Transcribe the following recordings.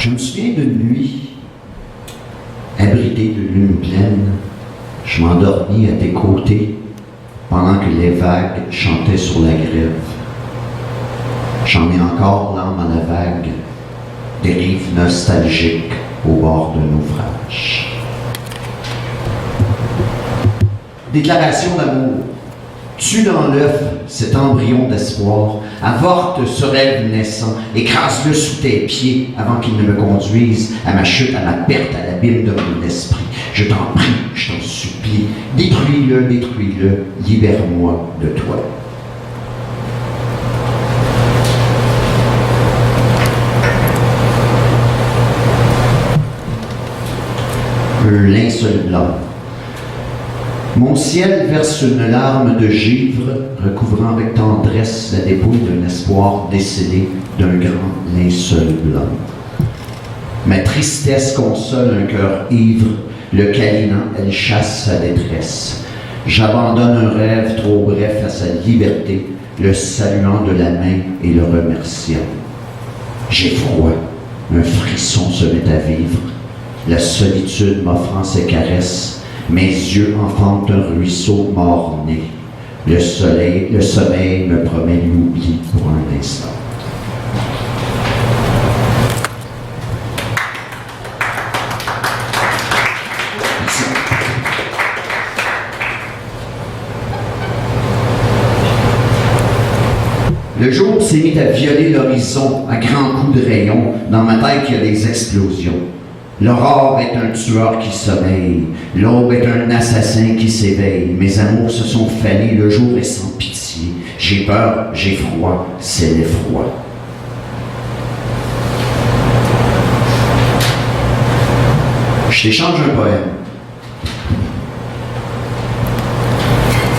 Je me souviens d'une nuit, abritée de lune pleine, je m'endormis à tes côtés pendant que les vagues chantaient sur la grève. J'en ai encore l'âme à la vague, des rives nostalgiques au bord d'un naufrage. Déclaration d'amour. Tue dans l'œuf cet embryon d'espoir, avorte ce rêve naissant, écrase-le sous tes pieds avant qu'il ne me conduise à ma chute, à ma perte, à l'abîme de mon esprit. Je t'en prie, je t'en supplie, détruis-le, détruis-le, libère-moi de toi. Un linceul blanc. Mon ciel verse une larme de givre, recouvrant avec tendresse la dépouille d'un espoir décédé d'un grand linceul blanc. Ma tristesse console un cœur ivre, le câlinant, elle chasse sa détresse. J'abandonne un rêve trop bref à sa liberté, le saluant de la main et le remerciant. J'ai froid, un frisson se met à vivre, la solitude m'offrant ses caresses. Mes yeux enfantent un ruisseau mort-né. Le sommeil me promet l'oubli pour un instant. Merci. Le jour s'est mis à violer l'horizon à grands coups de rayon. Dans ma tête, il y a des explosions. L'aurore est un tueur qui sommeille, l'aube est un assassin qui s'éveille. Mes amours se sont fanés, le jour est sans pitié. J'ai peur, j'ai froid, c'est l'effroi. Je t'échange un poème.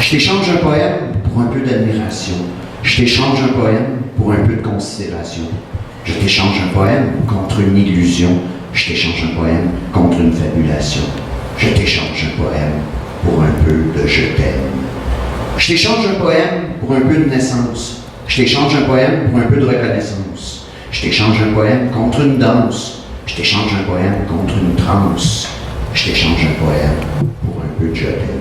Je t'échange un poème pour un peu d'admiration. Je t'échange un poème pour un peu de considération. Je t'échange un poème contre une illusion. Je t'échange un poème contre une fabulation. Je t'échange un poème pour un peu de je t'aime. Je t'échange un poème pour un peu de naissance. Je t'échange un poème pour un peu de reconnaissance. Je t'échange un poème contre une danse. Je t'échange un poème contre une transe. Je t'échange un poème pour un peu de je t'aime.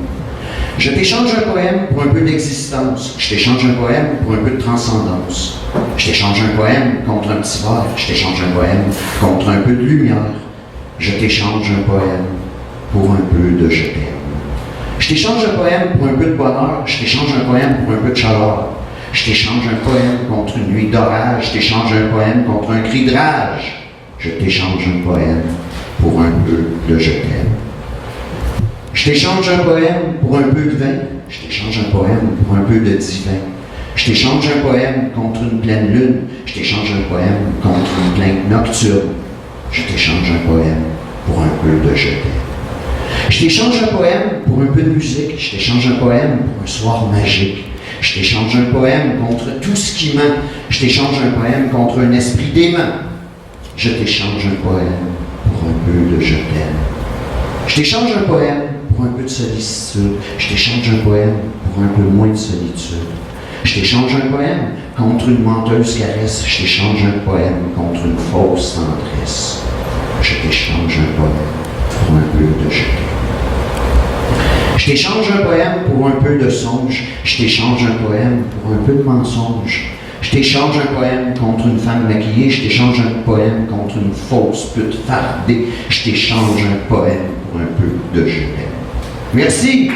Je t'échange un poème pour un peu d'existence. Je t'échange un poème pour un peu de transcendance. Je t'échange un poème contre un petit verre. Je t'échange un poème contre un peu de lumière. Je t'échange un poème pour un peu de je t'aime. Je t'échange un poème pour un peu de bonheur. Je t'échange un poème pour un peu de chaleur. Je t'échange un poème contre une nuit d'orage. Je t'échange un poème contre un cri de rage. Je t'échange un poème pour un peu de je t'aime. Je t'échange un poème pour un peu de vin. Je t'échange un poème pour un peu de divin. Je t'échange un poème contre une pleine lune. Je t'échange un poème contre une plainte nocturne. Je t'échange un poème pour un peu de je t'aime. Je t'échange un poème pour un peu de musique. Je t'échange un poème pour un soir magique. Je t'échange un poème contre tout ce qui ment. Je t'échange un poème contre un esprit dément. Je t'échange un poème pour un peu de je t'aime. Je t'échange un poème pour un peu de sollicitude. Je t'échange un poème pour un peu moins de solitude. Je t'échange un poème contre une menteuse caresse. Je t'échange un poème contre une fausse tendresse. Je t'échange un poème pour un peu de je t'aime. Je t'échange un poème pour un peu de songe. Je t'échange un poème pour un peu de mensonge. Je t'échange un poème contre une femme maquillée. Je t'échange un poème contre une fausse pute fardée. Je t'échange un poème pour un peu de je t'aime. Merci!